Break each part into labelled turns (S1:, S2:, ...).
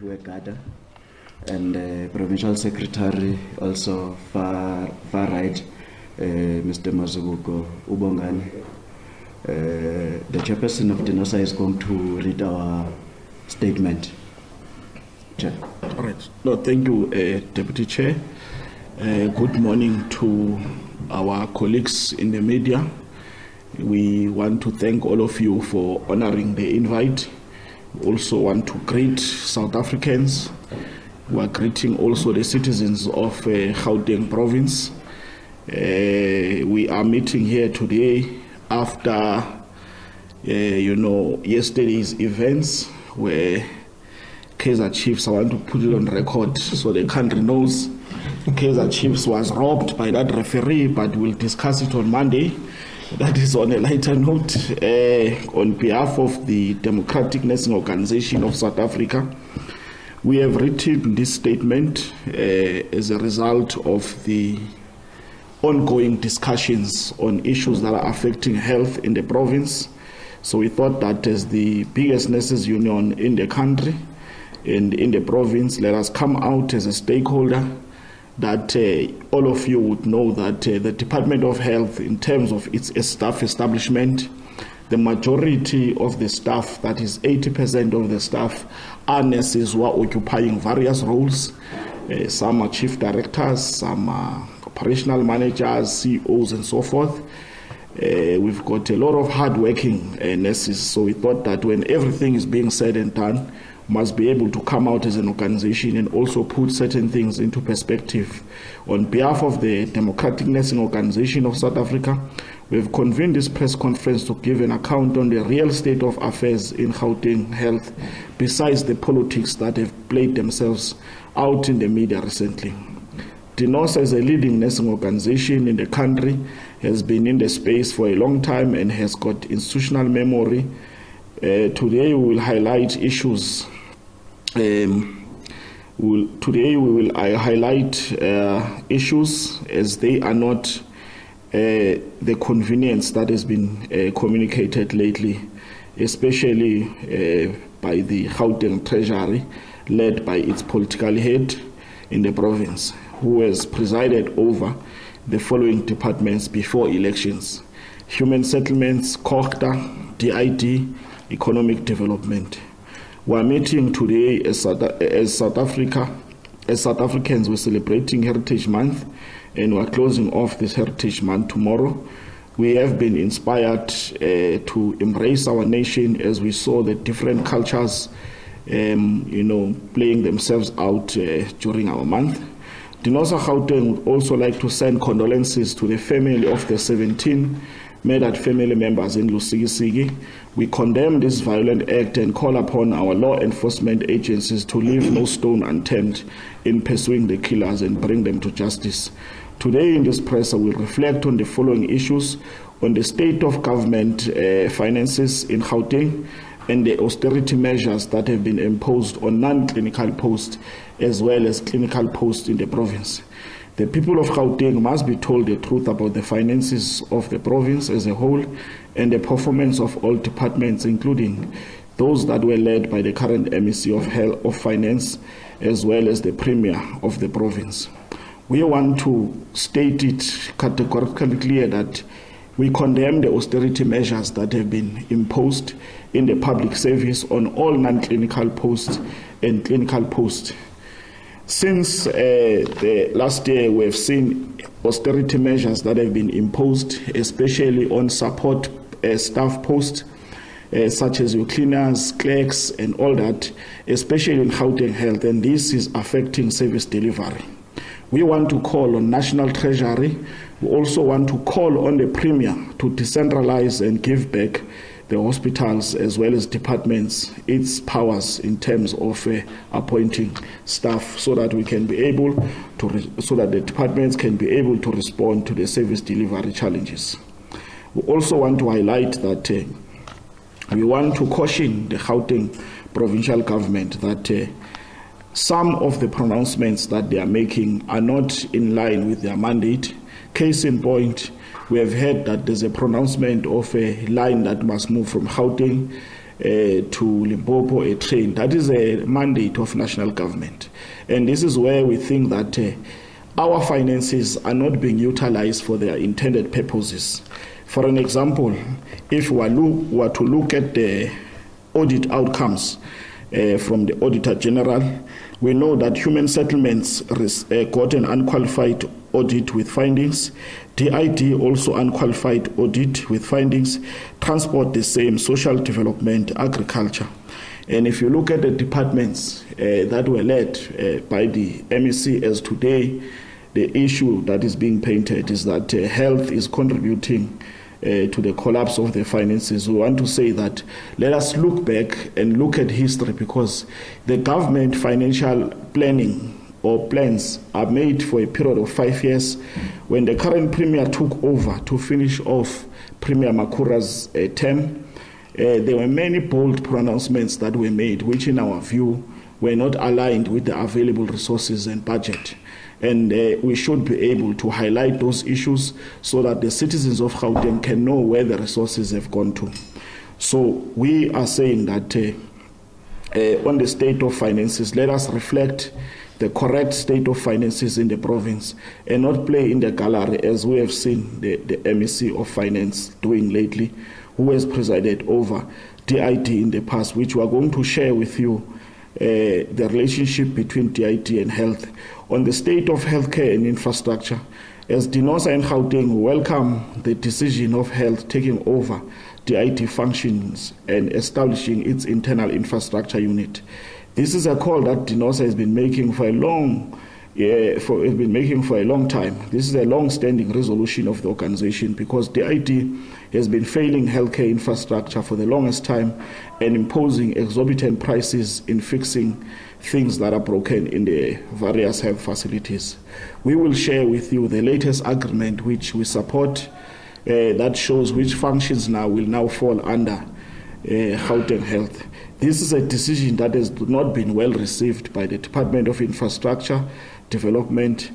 S1: Gada, and Provincial Secretary also far right, Mr. Mazubuko Ubongani. The chairperson of DENOSA is going to read our statement. Chair.
S2: All right. No, thank you, Deputy Chair. Good morning to our colleagues in the media. We want to thank all of you for honoring the invite. We also want to greet South Africans. We are greeting also the citizens of Gauteng province. We are meeting here today after, yesterday's events where Kaizer Chiefs, I want to put it on record so the country knows, Kaizer Chiefs was robbed by that referee, but we'll discuss it on Monday. That is on a lighter note. On behalf of the Democratic Nursing Organization of South Africa, we have written this statement as a result of the ongoing discussions on issues that are affecting health in the province. So we thought that as the biggest nurses union in the country and in the province, let us come out as a stakeholder that all of you would know that the Department of Health, in terms of its staff establishment, the majority of the staff, that is 80% of the staff, are nurses who are occupying various roles. Some are chief directors, some are operational managers, CEOs, and so forth. We've got a lot of hard-working nurses, so we thought that when everything is being said and done, must be able to come out as an organization and also put certain things into perspective. On behalf of the Democratic Nursing Organization of South Africa, we've convened this press conference to give an account on the real state of affairs in Gauteng health, besides the politics that have played themselves out in the media recently. DENOSA is a leading nursing organization in the country, has been in the space for a long time and has got institutional memory. Today we will highlight issues. Today we will highlight issues as they are not the convenience that has been communicated lately, especially by the Gauteng Treasury, led by its political head in the province, who has presided over the following departments before elections: Human Settlements, COGTA, DID, Economic Development. We are meeting today as South Africans. We're celebrating Heritage Month, and we're closing off this Heritage Month tomorrow. We have been inspired to embrace our nation as we saw the different cultures, playing themselves out during our month. DENOSA Gauteng would also like to send condolences to the family of the 17 murdered family members in Lusikisiki. We condemn this violent act and call upon our law enforcement agencies to leave no stone unturned in pursuing the killers and bring them to justice. Today in this press, I will reflect on the following issues: on the state of government finances in Gauteng and the austerity measures that have been imposed on non-clinical posts as well as clinical posts in the province. The people of Gauteng must be told the truth about the finances of the province as a whole and the performance of all departments, including those that were led by the current MEC of Finance, as well as the Premier of the province. We want to state it categorically clear that we condemn the austerity measures that have been imposed in the public service on all non-clinical posts and clinical posts. Since the last year, we have seen austerity measures that have been imposed, especially on support staff posts, such as your cleaners, clerks, and all that, especially in Gauteng Health, and this is affecting service delivery. We want to call on National Treasury. We also want to call on the Premier to decentralize and give back the hospitals as well as departments its powers in terms of appointing staff, so that we can be able to, so that the departments can be able to respond to the service delivery challenges. We also want to highlight that we want to caution the Gauteng provincial government that some of the pronouncements that they are making are not in line with their mandate. Case in point, we have heard that there's a pronouncement of a line that must move from Gauteng to Limpopo a train. That is a mandate of national government. And this is where we think that our finances are not being utilized for their intended purposes. For an example, if we were to look at the audit outcomes from the Auditor General, we know that human settlements got an unqualified audit with findings, DID also unqualified audit with findings, transport the same, social development, agriculture. And if you look at the departments that were led by the MEC as today, the issue that is being painted is that health is contributing to the collapse of the finances. We want to say that let us look back and look at history, because the government financial planning or plans are made for a period of 5 years. When the current Premier took over to finish off Premier Makura's term, there were many bold pronouncements that were made, which in our view were not aligned with the available resources and budget. And we should be able to highlight those issues so that the citizens of Gauteng can know where the resources have gone to. So we are saying that on the state of finances, let us reflect the correct state of finances in the province and not play in the gallery as we have seen the MEC of Finance doing lately, who has presided over DID in the past, which we are going to share with you the relationship between DID and health. On the state of healthcare and infrastructure, as DENOSA and Gauteng, we welcome the decision of health taking over DID functions and establishing its internal infrastructure unit. This is a call that DENOSA has been making for a long time. This is a long-standing resolution of the organization, because DID has been failing healthcare infrastructure for the longest time and imposing exorbitant prices in fixing things that are broken in the various health facilities. We will share with you the latest agreement which we support that shows which functions will now fall under Gauteng Health. This is a decision that has not been well received by the Department of Infrastructure Development,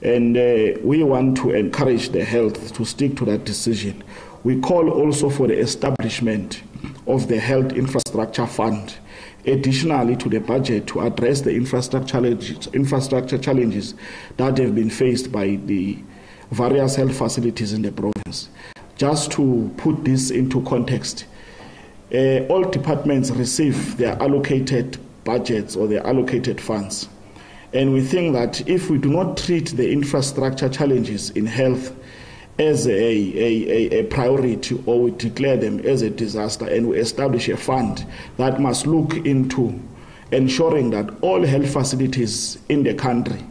S2: and we want to encourage the health to stick to that decision. We call also for the establishment of the Health Infrastructure Fund, additionally to the budget, to address the infrastructure challenges that have been faced by the various health facilities in the province. Just to put this into context, all departments receive their allocated budgets or their allocated funds. And we think that if we do not treat the infrastructure challenges in health as a priority, or we declare them as a disaster, and we establish a fund that must look into ensuring that all health facilities in the country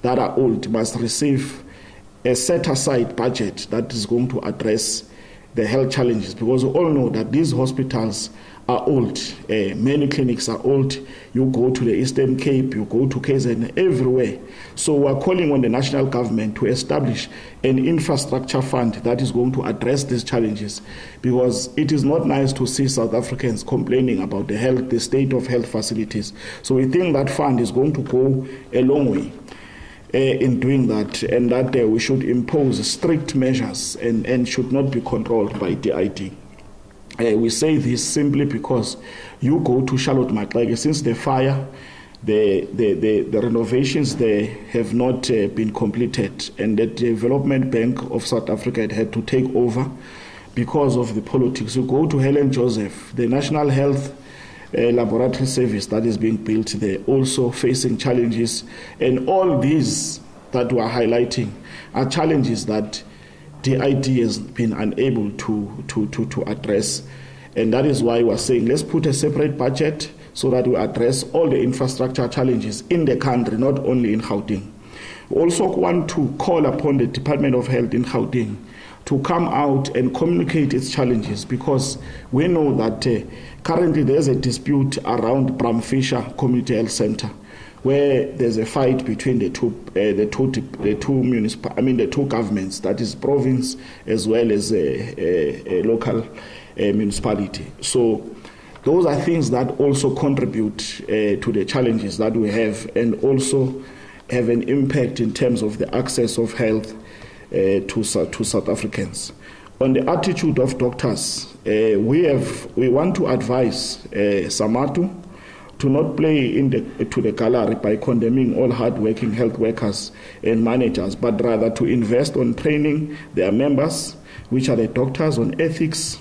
S2: that are old must receive a set-aside budget that is going to address the health challenges, because we all know that these hospitals are old. Many clinics are old. You go to the Eastern Cape, you go to KZN, everywhere. So we are calling on the national government to establish an infrastructure fund that is going to address these challenges, because it is not nice to see South Africans complaining about the state of health facilities. So we think that fund is going to go a long way in doing that, and that we should impose strict measures and should not be controlled by DID. We say this simply because you go to Charlotte Maxeke, since the fire, the renovations there have not been completed, and the Development Bank of South Africa had to take over because of the politics. You go to Helen Joseph, the National Health Laboratory Service that is being built there, also facing challenges, and all these that we are highlighting are challenges that DID has been unable to address. And that is why we are saying let's put a separate budget so that we address all the infrastructure challenges in the country, not only in Gauteng. We also want to call upon the Department of Health in Gauteng to come out and communicate its challenges, because we know that currently there's a dispute around Bram Fisher Community Health Center, where there's a fight between the two governments, that is province as well as a local municipality. So those are things that also contribute to the challenges that we have, and also have an impact in terms of the access of health to South Africans. On the attitude of doctors, we want to advise Samatu to not play to the gallery by condemning all hard-working health workers and managers, but rather to invest on training their members, which are the doctors, on ethics,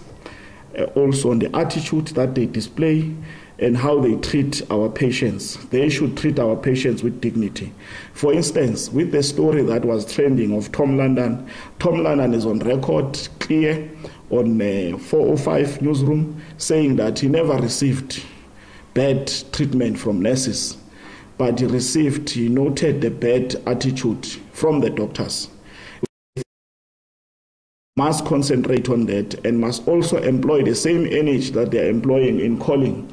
S2: also on the attitude that they display and how they treat our patients. They should treat our patients with dignity. For instance, with the story that was trending of Tom London is on record clear on 405 newsroom saying that he never received bad treatment from nurses, but he noted the bad attitude from the doctors. We must concentrate on that and must also employ the same energy that they are employing in calling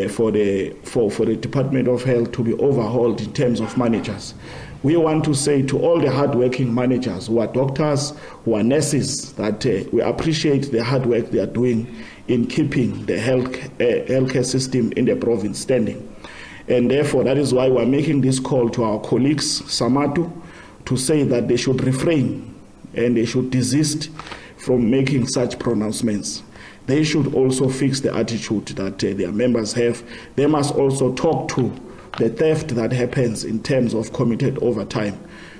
S2: for the Department of Health to be overhauled in terms of managers. We want to say to all the hard-working managers who are doctors, who are nurses, that we appreciate the hard work they are doing in keeping the healthcare system in the province standing. And therefore, that is why we are making this call to our colleagues, Samatu, to say that they should refrain and they should desist from making such pronouncements. They should also fix the attitude that their members have. They must also talk to the theft that happens in terms of committed overtime,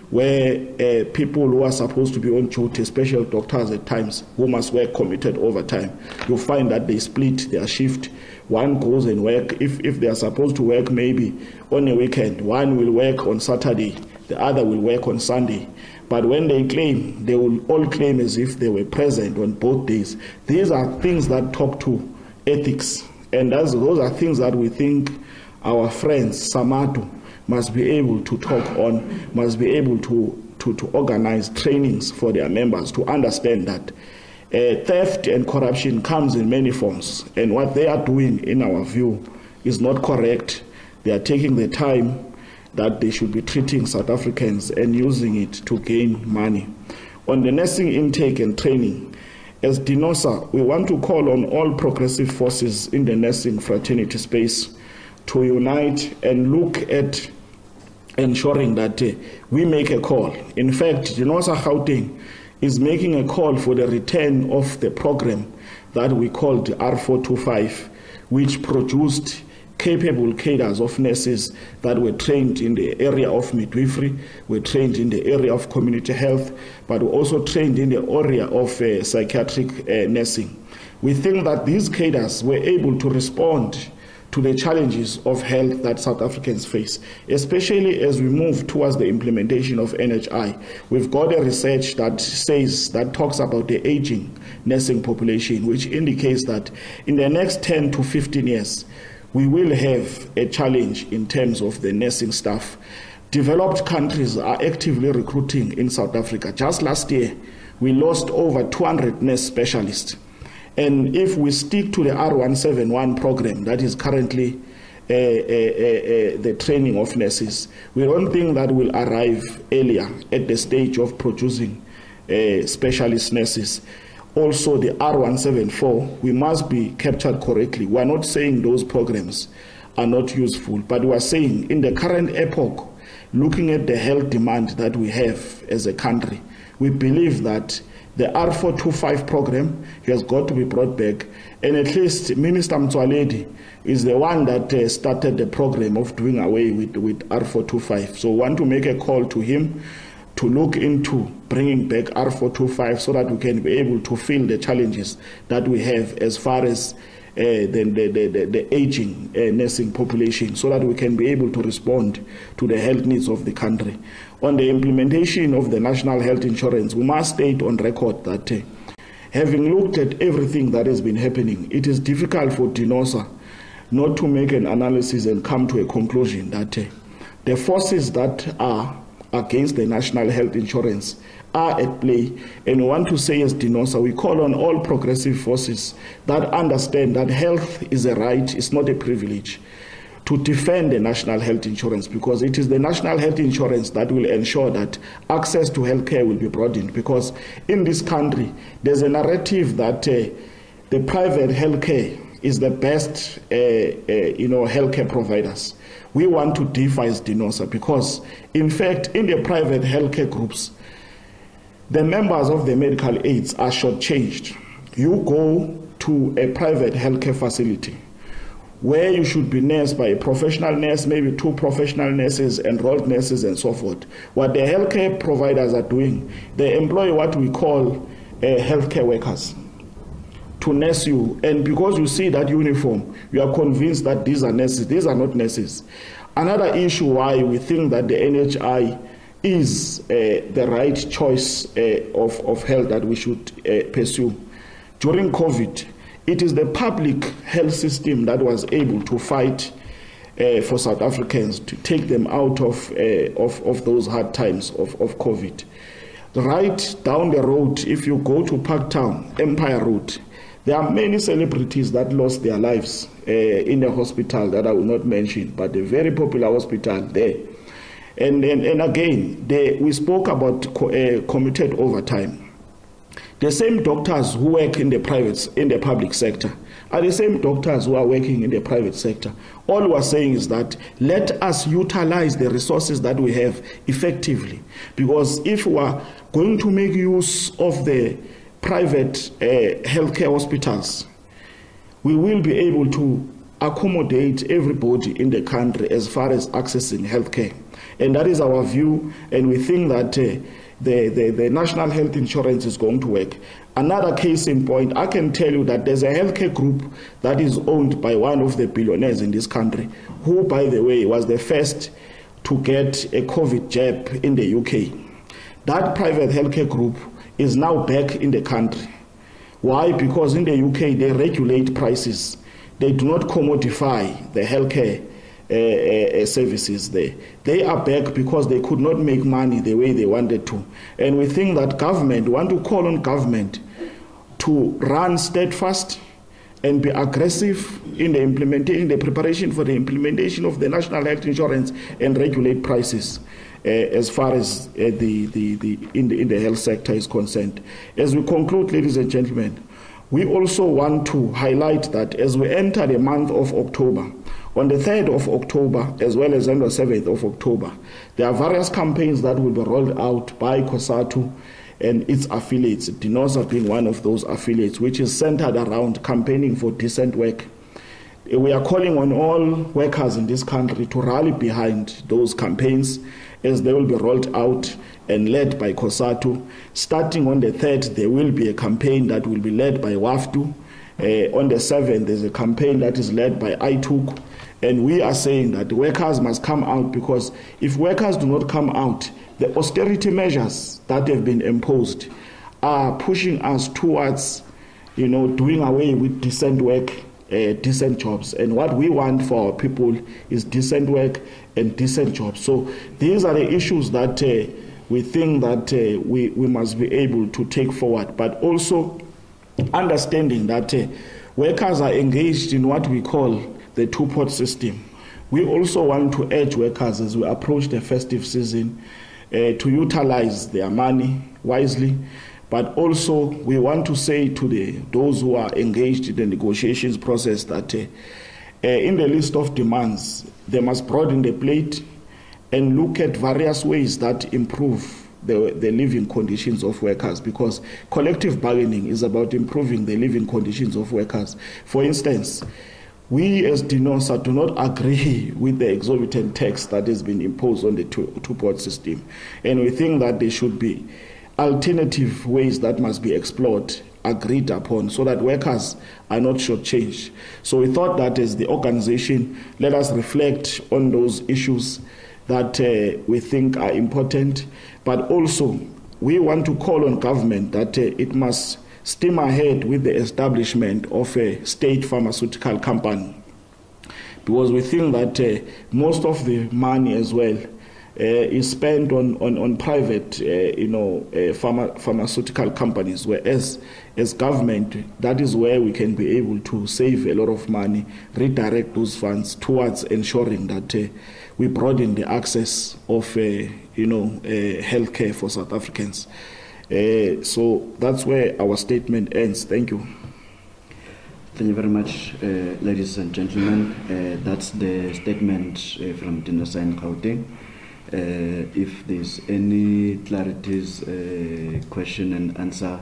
S2: where people who are supposed to be on duty, especially doctors at times, who must work committed overtime, you find that they split their shift. One goes and work, if they are supposed to work maybe on a weekend, one will work on Saturday, the other will work on Sunday. But when they claim, they will all claim as if they were present on both days. These are things that talk to ethics, and those are things that we think our friends, Samatu, must be able to talk on, must be able to organize trainings for their members to understand that theft and corruption comes in many forms, and what they are doing, in our view, is not correct. They are taking the time that they should be treating South Africans and using it to gain money. On the nursing intake and training, as DENOSA, we want to call on all progressive forces in the nursing fraternity space to unite and look at ensuring that we make a call. In fact, DENOSA Gauteng is making a call for the return of the program that we called R425, which produced capable cadres of nurses that were trained in the area of midwifery, were trained in the area of community health, but were also trained in the area of psychiatric nursing. We think that these cadres were able to respond to the challenges of health that South Africans face, especially as we move towards the implementation of NHI. We've got a research that talks about the aging nursing population, which indicates that in the next 10 to 15 years, we will have a challenge in terms of the nursing staff. Developed countries are actively recruiting in South Africa. Just last year, we lost over 200 nurse specialists. And if we stick to the R171 program that is currently the training of nurses, we don't think that will arrive earlier at the stage of producing specialist nurses. Also, the R174, we must be captured correctly. We are not saying those programs are not useful, but we are saying in the current epoch, looking at the health demand that we have as a country, we believe that the R425 program has got to be brought back, and at least Minister Mtswaledi is the one that started the program of doing away with R425. So we want to make a call to him to look into bringing back R425 so that we can be able to fill the challenges that we have as far as the aging nursing population, so that we can be able to respond to the health needs of the country. On the implementation of the national health insurance, we must state on record that having looked at everything that has been happening, it is difficult for DENOSA not to make an analysis and come to a conclusion that the forces that are against the national health insurance are at play. And we want to say as DENOSA, we call on all progressive forces that understand that health is a right, it's not a privilege, to defend the national health insurance, because it is the national health insurance that will ensure that access to health care will be broadened. Because in this country, there's a narrative that the private health care is the best healthcare providers. We want to defy DENOSA, because in fact in the private healthcare groups, the members of the medical aids are shortchanged. you go to a private healthcare facility where you should be nursed by a professional nurse, maybe 2 professional nurses, enrolled nurses, and so forth. What the healthcare providers are doing, they employ what we call healthcare workers to nurse you. And because you see that uniform, you are convinced that these are nurses. These are not nurses. Another issue why we think that the NHI is the right choice of health that we should pursue. During COVID, it is the public health system that was able to fight for South Africans to take them out of those hard times of COVID. Right down the road, if you go to Parktown, Empire Road, there are many celebrities that lost their lives in the hospital that I will not mention, but a very popular hospital there. And again, we spoke about committed overtime. The same doctors who work in the public sector are the same doctors who are working in the private sector. All we are saying is that let us utilize the resources that we have effectively. Because if we are going to make use of the private healthcare hospitals, we will be able to accommodate everybody in the country as far as accessing healthcare. And that is our view, and we think that the national health insurance is going to work. Another case in point, I can tell you that there's a healthcare group that is owned by one of the billionaires in this country, who, by the way, was the first to get a COVID jab in the UK. That private healthcare group is now back in the country. Why? Because in the UK, they regulate prices. They do not commodify the healthcare services there. They are back because they could not make money the way they wanted to. And we think that government, we want to call on government to run steadfast and be aggressive in the implementation, the preparation for the implementation of the national health insurance and regulate prices as far as in the health sector is concerned. As we conclude, ladies and gentlemen, we also want to highlight that as we enter the month of October, on the 3rd of October, as well as on the 7th of October, there are various campaigns that will be rolled out by COSATU and its affiliates, DENOSA being one of those affiliates, which is centered around campaigning for decent work. We are calling on all workers in this country to rally behind those campaigns as they will be rolled out and led by COSATU. Starting on the 3rd, there will be a campaign that will be led by WAFTU. On the 7th, there's a campaign that is led by ITUC. And we are saying that workers must come out, because if workers do not come out, the austerity measures that have been imposed are pushing us towards, doing away with decent work, decent jobs. And what we want for our people is decent work and decent jobs. So these are the issues that we think that we must be able to take forward, but also understanding that workers are engaged in what we call the two-pot system. We also want to urge workers as we approach the festive season to utilize their money wisely, but also we want to say to those who are engaged in the negotiations process that in the list of demands, they must broaden the plate and look at various ways that improve the living conditions of workers, because collective bargaining is about improving the living conditions of workers. For instance, we as DENOSA do not agree with the exorbitant tax that has been imposed on the two-pot system. And we think that there should be alternative ways that must be explored, agreed upon, so that workers are not shortchanged. So we thought that as the organization, let us reflect on those issues that we think are important. But also, we want to call on government that it must steam ahead with the establishment of a state pharmaceutical company, because we think that most of the money as well is spent on private pharmaceutical companies, whereas as government, that is where we can be able to save a lot of money, redirect those funds towards ensuring that we broaden the access of healthcare for South Africans. So that's where our statement ends. Thank you.
S1: Thank you very much, ladies and gentlemen. That's the statement from DENOSA in Gauteng. If there's any clarities, question and answer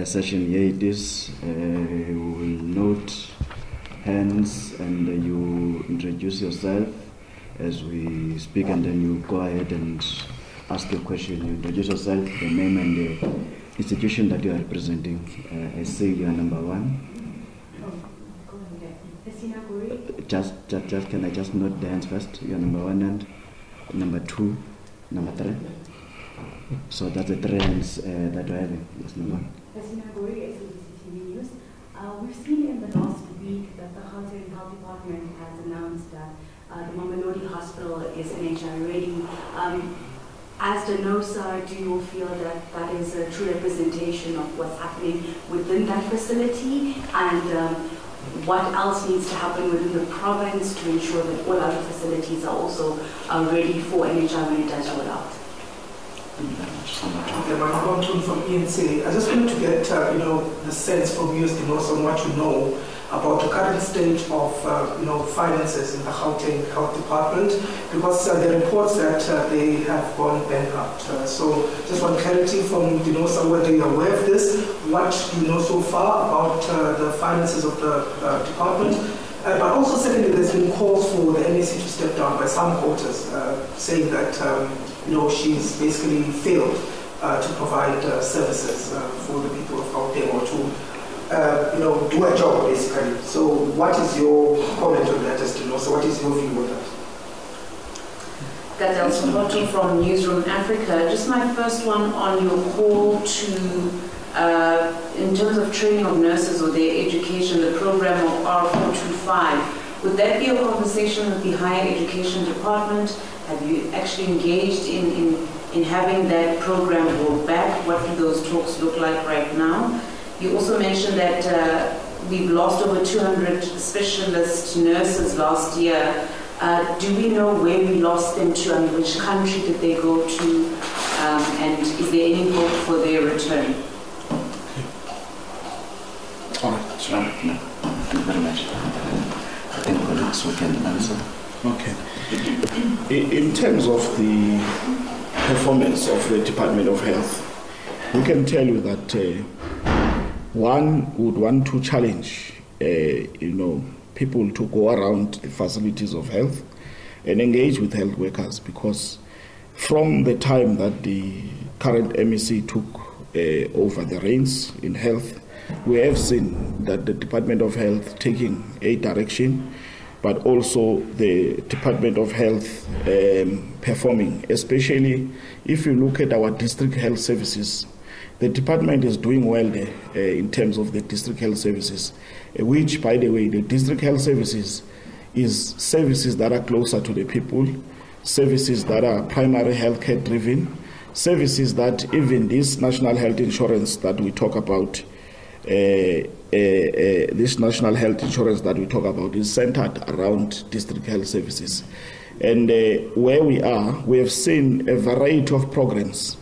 S1: session. Here it is. We will note hands and you introduce yourself as we speak, and then you go ahead and ask your question. You introduce yourself, the name and the institution that you are representing. I see you are number one. Just can I just note the hands first? You are number one and number two, number three. So that's the three hands that we're having. Yes, number one.
S3: We've seen in the last week that the Gauteng Health Department has announced that the Mamelodi Hospital is NHI ready. As DENOSA, do you feel that that is a true representation of what's happening within that facility? And what else needs to happen within the province to ensure that all other facilities are also ready for NHI when it does roll out?
S4: Okay, my name from ENC. I just wanted to get the sense from you as DENOSA on what you know about the current state of finances in the Gauteng Health Department, because there are reports that they have gone bankrupt. So just want clarity from DENOSA whether you're aware of this, what you know so far about the finances of the department. But also, secondly, there's been calls for the NAC to step down by some quarters, saying that she's basically failed to provide services for the people of Gauteng, or to do a job basically. So, what is your comment on that, as DENOSA? What is your view on that?
S5: Gauteng from Newsroom Africa. Just my first one on your call to. In terms of training of nurses or their education, the program of R425, would that be a conversation with the higher education department? Have you actually engaged in having that program rolled back? What do those talks look like right now? You also mentioned that we've lost over 200 specialist nurses last year. Do we know where we lost them to? I mean, which country did they go to? And is there any hope for their return?
S1: All right, sure. No, thank you very much. I think colleagues we can answer.
S2: Okay. In terms of the performance of the Department of Health, we can tell you that one would want to challenge, people to go around the facilities of health and engage with health workers, because from the time that the current MEC took over the reins in health, we have seen that the Department of Health taking a direction, but also the Department of Health performing, especially if you look at our district health services. The department is doing well there in terms of the district health services, which, by the way, the district health services is services that are closer to the people, services that are primary healthcare driven, services that even this national health insurance that we talk about, this national health insurance that we talk about is centered around district health services. And where we are, we have seen a variety of programs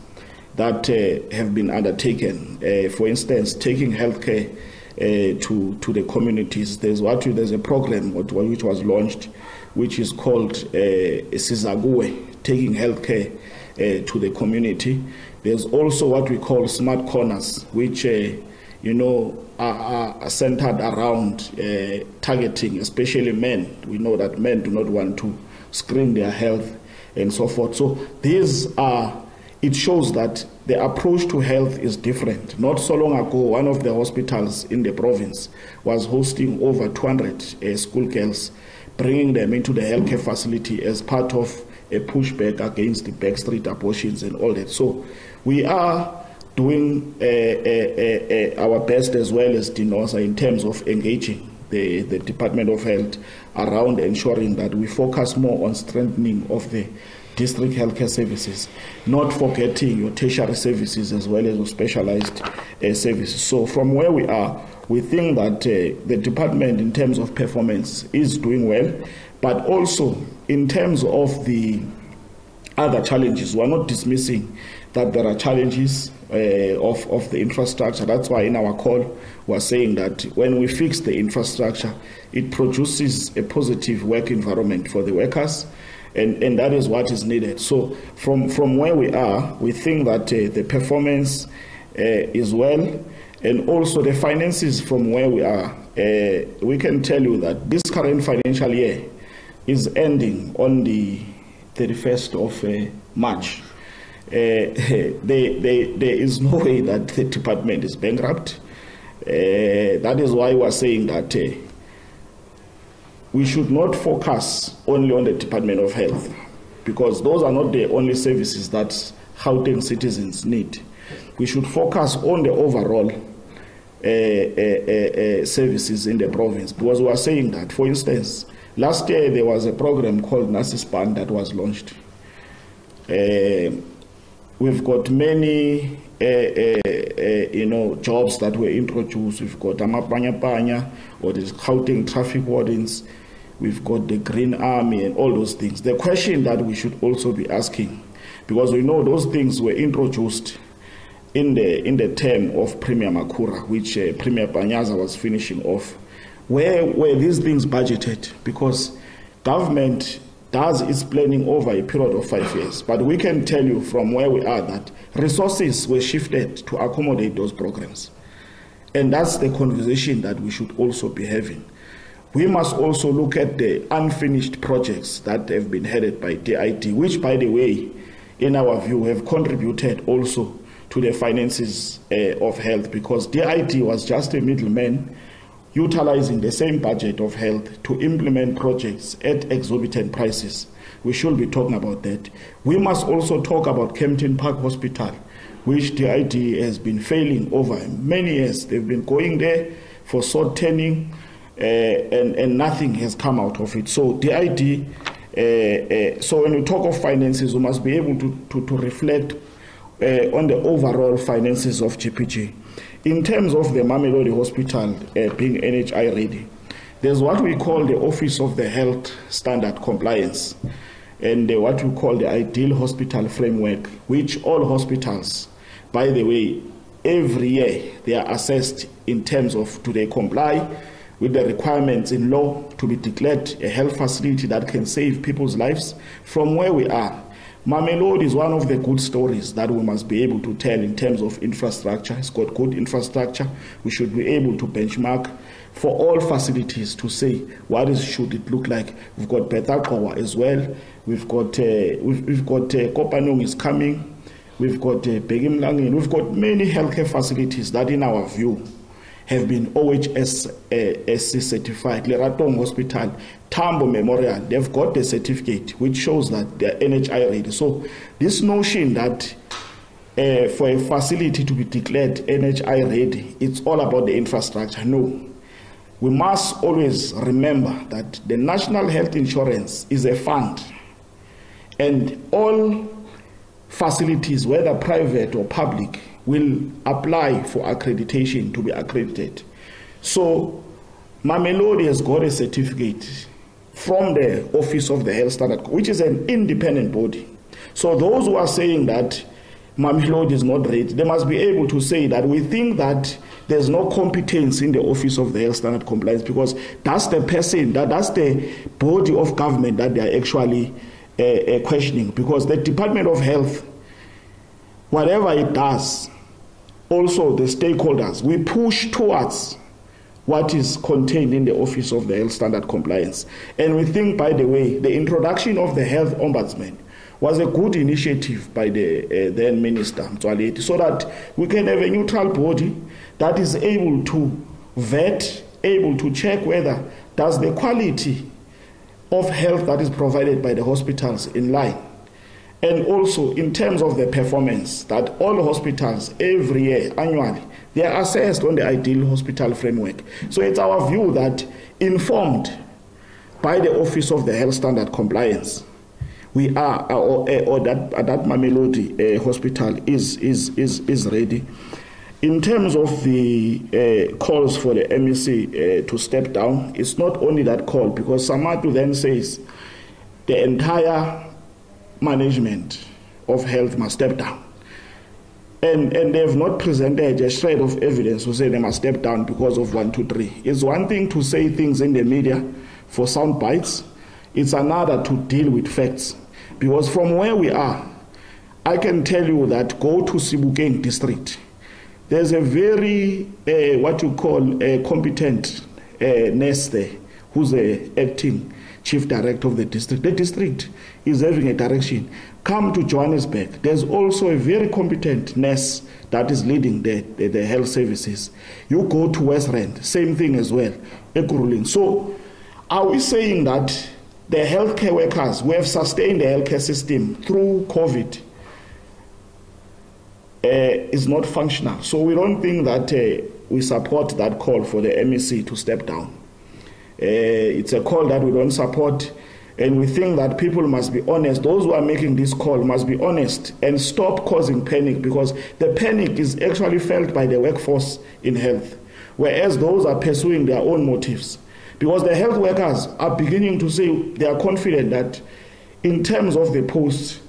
S2: that have been undertaken. For instance, taking healthcare to the communities. There's a program which was launched, which is called Sizague, taking healthcare to the community. There's also what we call smart corners, which are centered around targeting, especially men. We know that men do not want to screen their health and so forth. So it shows that the approach to health is different. Not so long ago, one of the hospitals in the province was hosting over 200 schoolgirls, bringing them into the healthcare facility as part of a pushback against the backstreet abortions and all that. So we are doing our best as well as DENOSA in terms of engaging the Department of Health around ensuring that we focus more on strengthening of the district healthcare services, not forgetting your tertiary services as well as your specialized services. So from where we are, we think that the department in terms of performance is doing well, but also in terms of the other challenges, we're not dismissing that there are challenges of the infrastructure. That's why in our call we're saying that when we fix the infrastructure, it produces a positive work environment for the workers, and that is what is needed. So from where we are, we think that the performance is well. and also the finances from where we are. We can tell you that this current financial year is ending on the 31st of March. There is no way that the department is bankrupt. That is why we are saying that we should not focus only on the Department of Health, because those are not the only services that Gauteng citizens need. We should focus on the overall services in the province, because we are saying that, for instance, last year there was a program called NASISPAN that was launched. We've got many jobs that were introduced. We've got Amapanya, or the Gauteng traffic wardens. We've got the Green Army and all those things. The question that we should also be asking, because we know those things were introduced in the term of Premier Makura, which Premier Panyaza was finishing off. Where were these things budgeted? Because government does its planning over a period of 5 years. But we can tell you from where we are that resources were shifted to accommodate those programs. And that's the conversation that we should also be having. We must also look at the unfinished projects that have been headed by DIT, which, by the way, in our view, have contributed also to the finances of health, because DIT was just a middleman utilizing the same budget of health to implement projects at exorbitant prices. We should be talking about that. We must also talk about Kempton Park Hospital, which DIT has been failing over many years. They've been going there for sword turning, and nothing has come out of it. So DIT, so when we talk of finances, we must be able to reflect on the overall finances of GPG. In terms of the Mamelodi Hospital being NHI ready, there's what we call the Office of the Health Standard Compliance, and what we call the Ideal Hospital Framework, which all hospitals, by the way, every year they are assessed in terms of, do they comply with the requirements in law to be declared a health facility that can save people's lives. From where we are, Mamelodi is one of the good stories that we must be able to tell in terms of infrastructure. It's got good infrastructure. We should be able to benchmark for all facilities to say should it look like. We've got Betakawa as well. We've got Kopanung is coming. We've got Begimlangin. We've got many healthcare facilities that, in our view, have been OHSC certified. Leratong Hospital, Tambo Memorial, they've got the certificate which shows that they're NHI ready. So this notion that for a facility to be declared NHI ready, it's all about the infrastructure. No. We must always remember that the National Health Insurance is a fund, and all facilities, whether private or public, will apply for accreditation to be accredited. So Mamelodi has got a certificate from the Office of the Health Standard, which is an independent body. So those who are saying that Mamelodi is not ready, they must be able to say that we think that there's no competence in the Office of the Health Standard Compliance, because that's the person, that's the body of government that they are actually questioning. Because the Department of Health, whatever it does, also the stakeholders, we push towards what is contained in the Office of the Health Standard Compliance. And we think, by the way, the introduction of the Health Ombudsman was a good initiative by the then Minister, Mtswaleti, so that we can have a neutral body that is able to vet, able to check whether does the quality of health that is provided by the hospitals in line. And also in terms of the performance, that all hospitals every year, annually, they are assessed on the Ideal Hospital Framework. So it's our view that, informed by the Office of the Health Standard Compliance, we are, or that Mamelodi hospital is ready. In terms of the calls for the MEC to step down, it's not only that call, because Samatu then says the entire management of health must step down. And they have not presented a shred of evidence to say they must step down because of 1, 2, 3. It's one thing to say things in the media for sound bites. It's another to deal with facts. Because from where we are, I can tell you that go to Sebokeng district. there's a very, what you call a competent nurse there, who's the acting chief director of the district. The district is having a direction. Come to Johannesburg. There's also a very competent nurse that is leading the health services. You go to West Rand, same thing as well. So are we saying that the healthcare workers who have sustained the healthcare system through COVID is not functional? So we don't think that we support that call for the MEC to step down. It's a call that we don't support, and we think that people must be honest. Those who are making this call must be honest and stop causing panic, because the panic is actually felt by the workforce in health, whereas those are pursuing their own motives. Because the health workers are beginning to say they are confident that in terms of the post,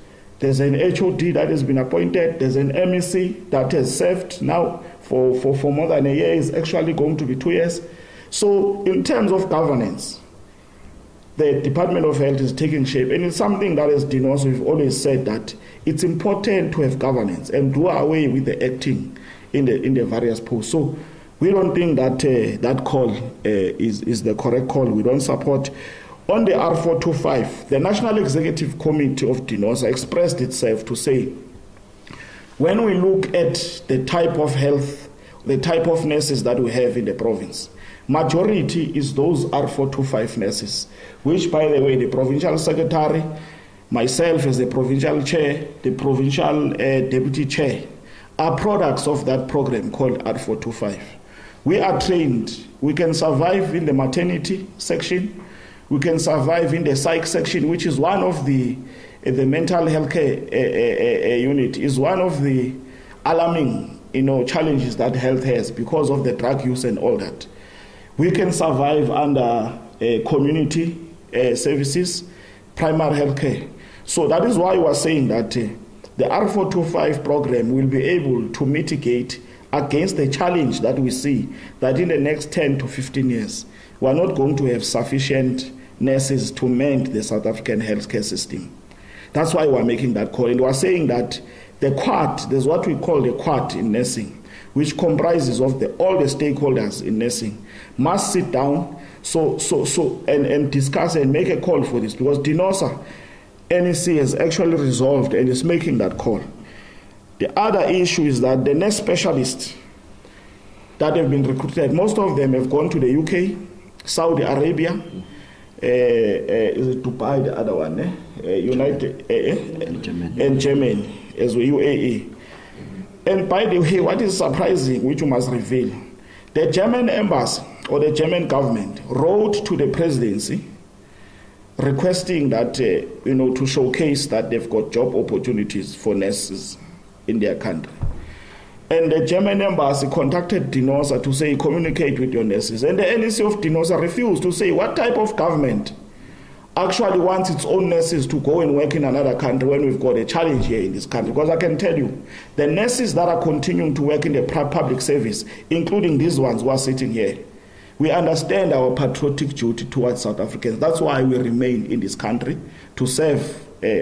S2: there's an HOD that has been appointed, there's an MEC that has served now for more than a year, is actually going to be 2 years. So in terms of governance, the Department of Health is taking shape, and it's something that as DENOSA we've always said that it's important to have governance and do away with the acting in the various posts. So we don't think that that call is the correct call. We don't support. On the R425, the National Executive Committee of DENOSA expressed itself to say, when we look at the type of health, the type of nurses that we have in the province, majority is those R425 nurses, which, by the way, the provincial secretary, myself as the provincial chair, the provincial deputy chair, are products of that program called R425. We are trained. We can survive in the maternity section. We can survive in the psych section, which is one of the mental health care unit, is one of the alarming challenges that health has because of the drug use and all that. We can survive under community services, primary health care. So that is why we are saying that the R425 program will be able to mitigate against the challenge that we see that in the next 10 to 15 years, we are not going to have sufficient nurses to mend the South African healthcare system. That's why we are making that call. And we are saying that the quad, there's what we call the quad in nursing, which comprises of all the stakeholders in nursing, must sit down and discuss and make a call for this, because DENOSA, NEC has actually resolved and is making that call. The other issue is that the nurse specialists that have been recruited, most of them have gone to the UK, Saudi Arabia, is it Dubai, the other one, United, and Germany, as well, UAE. And by the way, what is surprising, which you must reveal, the German embassy or the German government wrote to the presidency requesting that, to showcase that they've got job opportunities for nurses in their country. And the German embassy contacted DENOSA to say, communicate with your nurses. And the NEC of DENOSA refused to say what type of government actually wants its own nurses to go and work in another country when we've got a challenge here in this country. Because I can tell you, the nurses that are continuing to work in the public service, including these ones who are sitting here, we understand our patriotic duty towards South Africans. That's why we remain in this country, to serve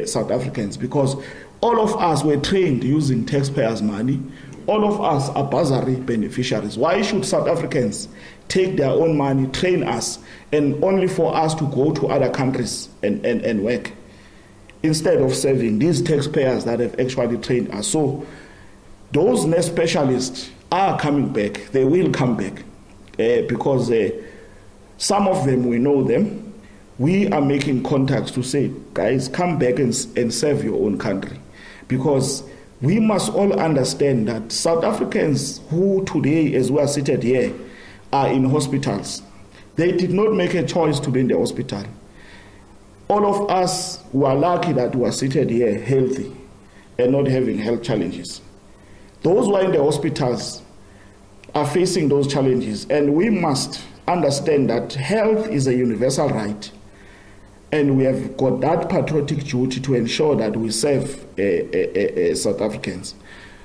S2: South Africans, because all of us were trained using taxpayers' money. All of us are bursary beneficiaries. Why should South Africans take their own money, train us, and only for us to go to other countries and work, instead of serving these taxpayers that have actually trained us? So those nurse specialists are coming back. They will come back because some of them, we know them. We are making contacts to say, guys, come back and serve your own country. Because we must all understand that South Africans who today, as we are seated here, are in hospitals, they did not make a choice to be in the hospital. All of us who are lucky that we are seated here healthy and not having health challenges. Those who are in the hospitals are facing those challenges, and we must understand that health is a universal right. And we have got that patriotic duty to ensure that we serve South Africans.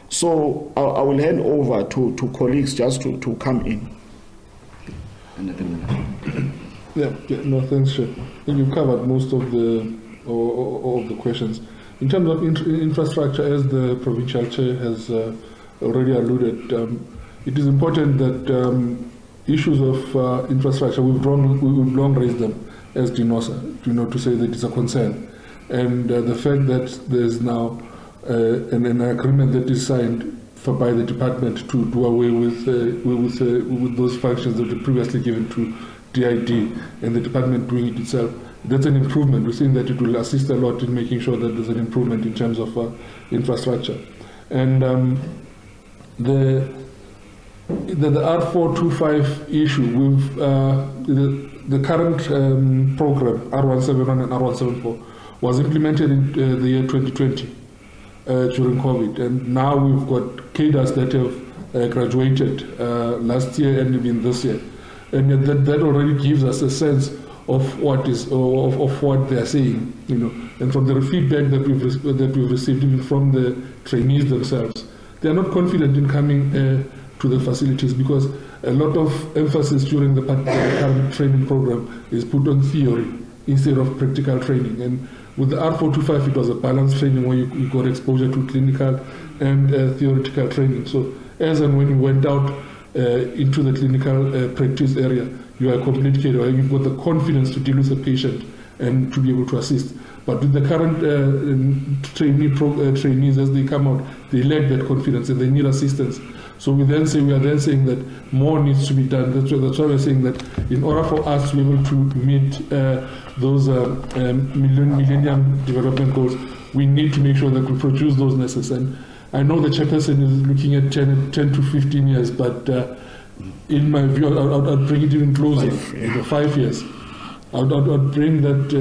S2: So I will hand over to colleagues just to come in.
S6: No, thanks, Chair. I think you've covered most of the questions. In terms of infrastructure, as the provincial chair has already alluded, it is important that issues of infrastructure, we've long raised them as DENOSA, to say that it's a concern. And the fact that there's now an agreement that is signed by the department to do away with those functions that were previously given to DID, and the department doing it itself, that's an improvement. We think that it will assist a lot in making sure that there's an improvement in terms of infrastructure. And the R425 issue with the current program, R171 and R174, was implemented in the year 2020 during COVID. And now we've got cadres that have graduated last year and even this year. And that already gives us a sense of what is of what they are saying, And from the feedback that we've received even from the trainees themselves, they are not confident in coming to the facilities because a lot of emphasis during the current training program is put on theory instead of practical training. And with the R425, it was a balanced training where you got exposure to clinical and theoretical training. So as and when you went out into the clinical practice area, you are a complete carer. You've got the confidence to deal with the patient and to be able to assist. But with the current trainees, as they come out, they lack that confidence and they need assistance. So we are then saying that more needs to be done. That's why we're saying that in order for us to be able to meet those Millennium Development Goals, we need to make sure that we produce those nurses. And I know the chairperson is looking at 10 to 15 years, but in my view, I'd bring it even closer, 5 years. I'd bring that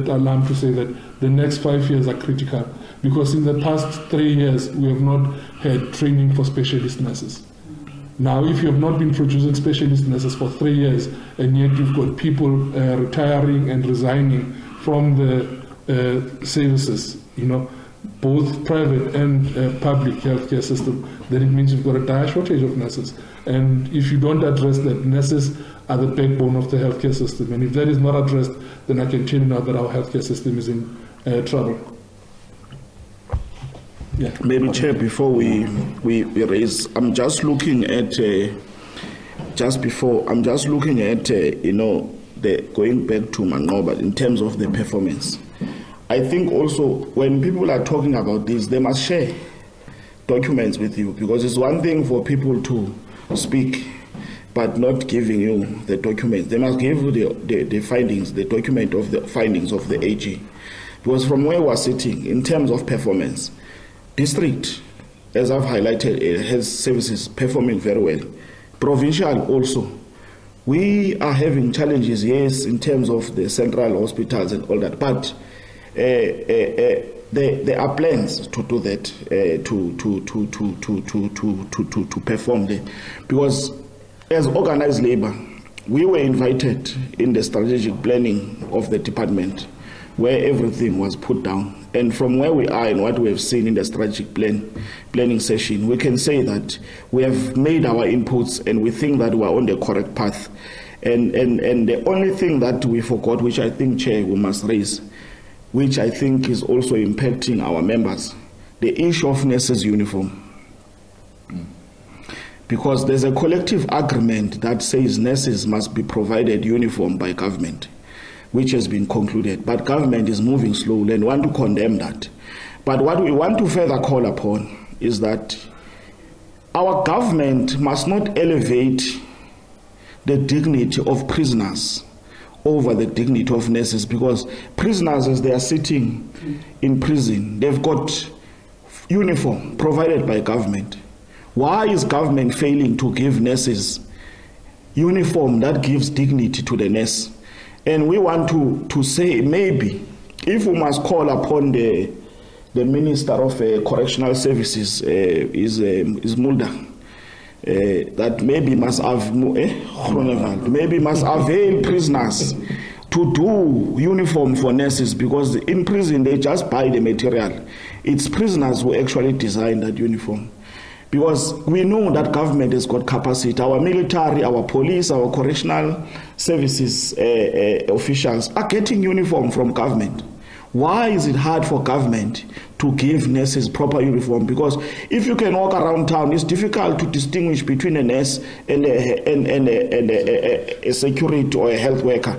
S6: alarm to say that the next 5 years are critical, because in the past 3 years we have not had training for specialist nurses. Now, if you have not been producing specialist nurses for 3 years, and yet you've got people retiring and resigning from the services, both private and public healthcare system, then it means you've got a dire shortage of nurses. And if you don't address that, nurses are the backbone of the healthcare system. And if that is not addressed, then I can tell you now that our healthcare system is in trouble. Yeah.
S2: Maybe, Chair, before we raise, I'm just looking at the going back to Mangoba in terms of the performance. I think also when people are talking about this, they must share documents with you, because it's one thing for people to speak but not giving you the documents. They must give you the findings, the document of the findings of the AG. Because from where we're sitting, in terms of performance, district, as I've highlighted, has services performing very well. Provincial also. We are having challenges, yes, in terms of the central hospitals and all that, but there are plans to do that, to perform there. Because as organized labor, we were invited in the strategic planning of the department, where everything was put down. And from where we are and what we have seen in the strategic planning session, we can say that we have made our inputs and we think that we are on the correct path. And the only thing that we forgot, which I think, Chair, we must raise, which I think is also impacting our members, the issue of nurses' uniform. Because there's a collective agreement that says nurses must be provided uniform by government, which has been concluded. But government is moving slowly and want to condemn that. But what we want to further call upon is that our government must not elevate the dignity of prisoners over the dignity of nurses, because prisoners, as they are sitting in prison, they've got uniform provided by government. Why is government failing to give nurses uniform that gives dignity to the nurse? And we want to say, maybe, if we must call upon the Minister of Correctional Services, is Mulder, that maybe must have, maybe must avail prisoners to do uniform for nurses, because in prison they just buy the material. It's prisoners who actually design that uniform. Because we know that government has got capacity. Our military, our police, our correctional services officials are getting uniform from government. Why is it hard for government to give nurses proper uniform? Because if you can walk around town, it's difficult to distinguish between a nurse and a security or a health worker.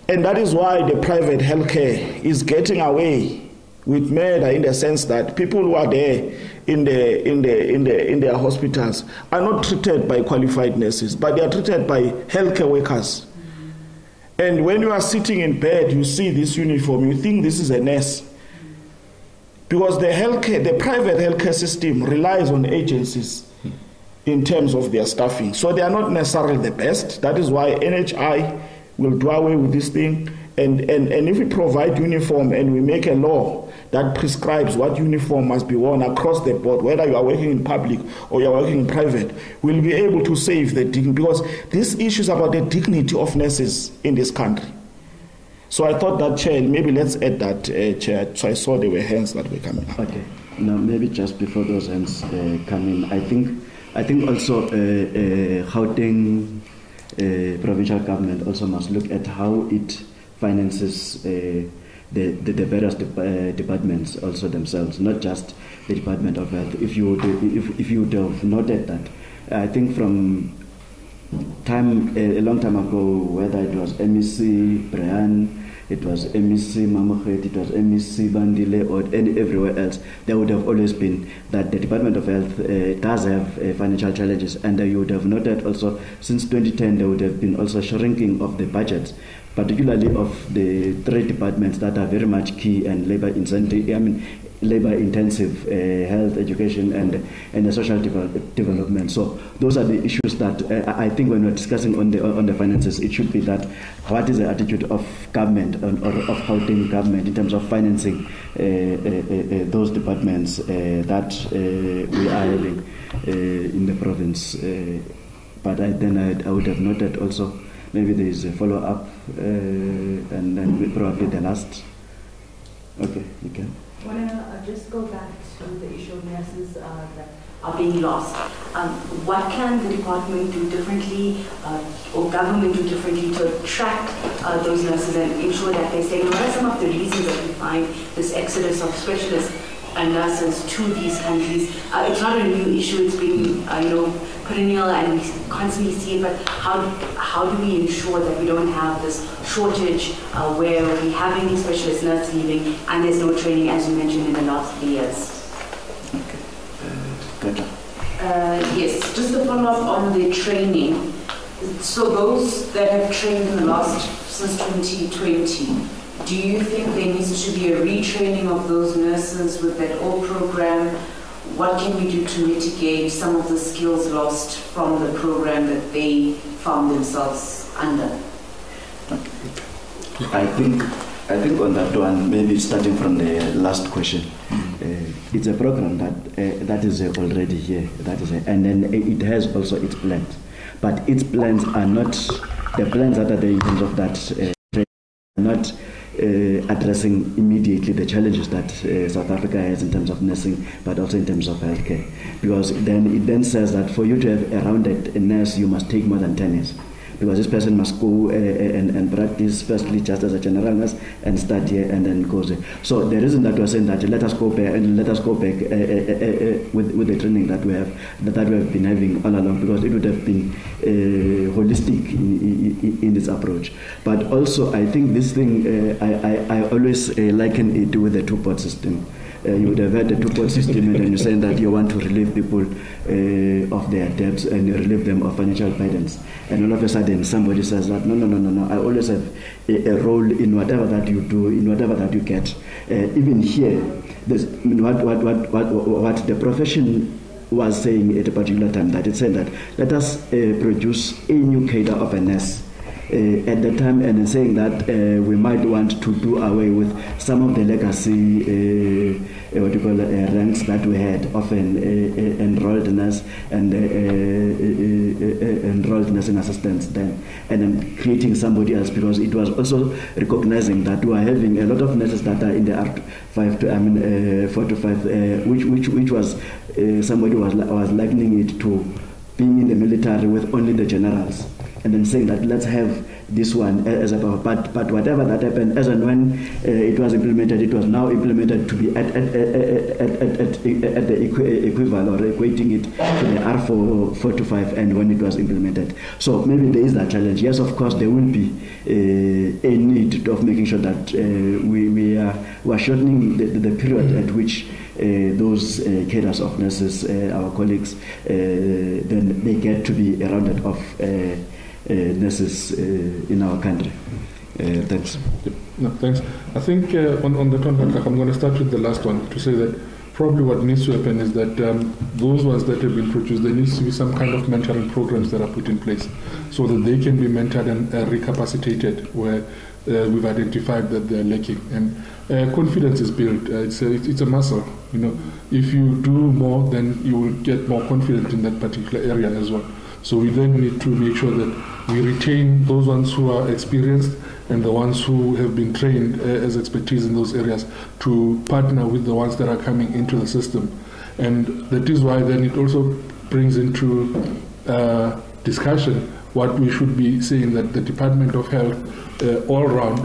S2: And that is why the private healthcare is getting away with murder, in the sense that people who are there in their hospitals are not treated by qualified nurses, but they are treated by healthcare workers. And when you are sitting in bed, you see this uniform, you think this is a nurse. Because the private healthcare system relies on agencies in terms of their staffing. So they are not necessarily the best. That is why NHI will do away with this thing. And if we provide uniform and we make a law that prescribes what uniform must be worn across the board, whether you are working in public or you are working in private, we'll be able to save the dignity. Because this issue is about the dignity of nurses in this country. So I thought that, Chair, maybe let's add that, Chair. So I saw there were hands that were coming up.
S1: Okay. Now, maybe just before those hands come in, I think also Gauteng provincial government also must look at how it finances the various departments also themselves, not just the Department of Health. If you would have noted that, I think from a long time ago, whether it was MEC Brian, it was MEC Mamokhet, it was MEC Bandile, or everywhere else, there would have always been that the Department of Health does have financial challenges. And you would have noted also, since 2010, there would have been also shrinking of the budgets, particularly of the three departments that are very much key and labor-intensive, health, education, and the social development. So those are the issues that I think when we're discussing on the finances, it should be that what is the attitude of government or of Gauteng government in terms of financing those departments that we are having in the province. But I would have noted also maybe there is a follow-up and then probably the last. Okay, you can.
S3: I want to just go back to the issue of nurses that are being lost. What can the department do differently or government do differently to attract those nurses and ensure that they stay? What are some of the reasons that we find this exodus of specialists and nurses to these countries? It's not a new issue. It's been perennial, and we constantly see it. But how do we ensure that we don't have this shortage where we're having these specialist nurses leaving and there's no training, as you mentioned, in the last 3 years?
S1: Okay.
S5: Yes, just to follow up on the training. So those that have trained in the last, since 2020, do you think there needs to be a retraining of those nurses with that old program? What can we do to mitigate some of the skills lost from the program that they found themselves under?
S1: I think on that one, maybe starting from the last question, it's a program that is already here. And then it has also its plans, but its plans are not the plans that are there in terms of that not addressing immediately the challenges that South Africa has in terms of nursing, but also in terms of healthcare. Because it then says that for you to have a rounded nurse, you must take more than 10 years. Because this person must go and practice firstly just as a general nurse and start here and then goes there. So the reason that we're saying that let us go back with the training that we have been having all along, because it would have been holistic in this approach. But also I think this thing I always liken it with the two-pot system. You would have had the two-pot system, and then you're saying that you want to relieve people of their debts and you relieve them of financial burdens. And all of a sudden, somebody says that, no, I always have a role in whatever that you do, in whatever that you get. Even here, what the profession was saying at a particular time, that it said that let us produce a new cadre of a nurse. At the time, and saying that we might want to do away with some of the legacy ranks that we had, often enrolled nurse and enrolled nursing assistants then, and then creating somebody else, because it was also recognizing that we are having a lot of nurses that are in the 4 to 5, which was somebody was likening it to being in the military with only the generals. And then saying that let's have this one as a but whatever that happened, as and when it was implemented, it was now implemented to be at the equivalent or equating it to the R425 and when it was implemented. So maybe there is that challenge. Yes, of course, there will be a need of making sure that we are shortening the period at which those cadres of nurses, our colleagues, then they get to be rounded off nurses in our country. Thanks.
S6: No, thanks. I think on the contract, I'm going to start with the last one to say that probably what needs to happen is that those ones that have been produced, there needs to be some kind of mentoring programs that are put in place so that they can be mentored and recapacitated where we've identified that they're lacking. And confidence is built. It's a muscle. You know, if you do more, then you will get more confident in that particular area as well. So we then need to make sure that we retain those ones who are experienced and the ones who have been trained as expertise in those areas to partner with the ones that are coming into the system. And that is why then it also brings into discussion what we should be saying, that the Department of Health all around,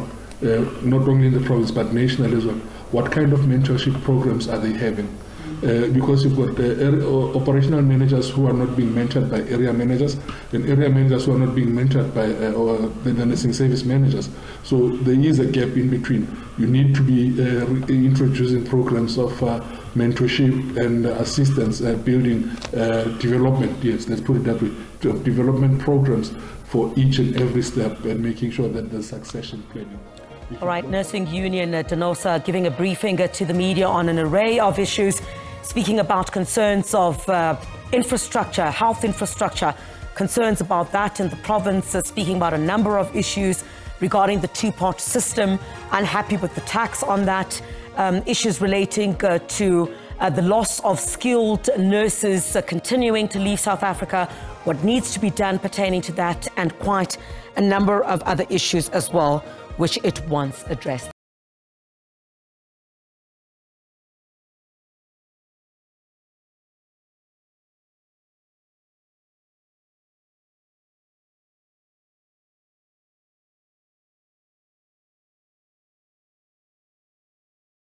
S6: not only in the province but nationally as well, what kind of mentorship programs are they having? Because you've got operational managers who are not being mentored by area managers, and area managers who are not being mentored by the nursing service managers. So there is a gap in between. You need to be introducing programs of mentorship and assistance, building development, yes, let's put it that way, development programs for each and every step and making sure that there's succession planning.
S7: All right, Nursing Union DENOSA giving a briefing to the media on an array of issues, speaking about concerns of infrastructure, health infrastructure, concerns about that in the province, speaking about a number of issues regarding the two-part system, unhappy with the tax on that, issues relating to the loss of skilled nurses continuing to leave South Africa, what needs to be done pertaining to that, and quite a number of other issues as well, which it once addressed.